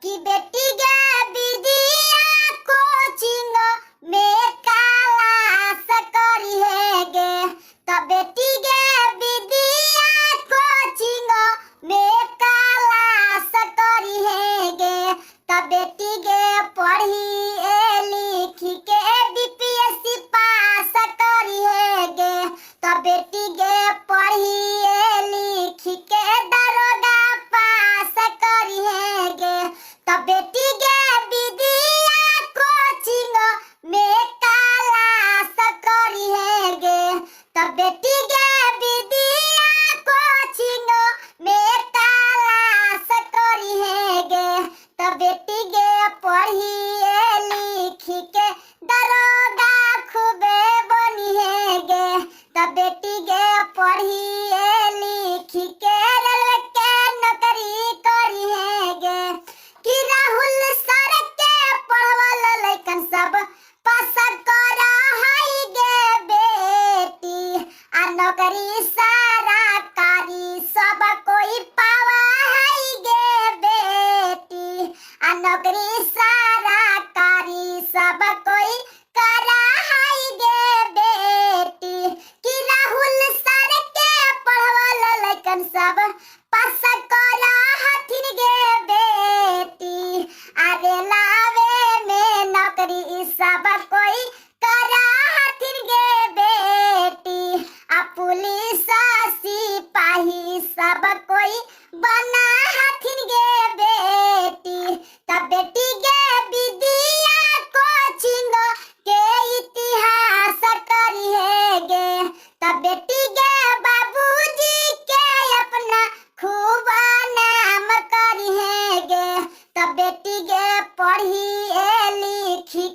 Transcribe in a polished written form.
कि बेटी गे विदिया कोचिंग में क्लास करी है गे। तो बेटी गे विदिया कोचिंग में क्लास करी है गे। तो बेटी गे पढ़ी लिखी के बीपीएससी पास करी है गे। तो बेटी गे पढ़ी लिखी के दरोगा पास करी है गे। तो बेटी गे विदिया कोचिंग में क्लास करी है गे। तो बेटी गे विदिया कोचिंग में क्लास करी है गे। तो बेटी गे पढ़ी लिखी के दरोगा खूबे बनी है गे। तो बेटी गे पढ़ी लिखी के रेलवे के नौकरी करी है गे। कि राहुल सर के पढ़वल लइकन सब पास कर हाई गे बेटी। आ नौकरी सरकारी सब कोई पावा हाई गे बेटी। आ नौकरी सरकारी सब कोई करा हाई गे बेटी। कि राहुल सर के पढ़वल लइकन सब पास कर हथिन गे बेटी। अरे लावे में नौकरी सब कोई करा हथिन गे बेटी। आ पुलिस सिपाही सब कोई बना हथिन गे बेटी। तब बेटी गे विदिया कोचिंग के इतिहास करी है गे। तब बेटी गे बाबूजी के अपना खूब नाम करी है गे। तब बेटी गे पढ़ी लिखी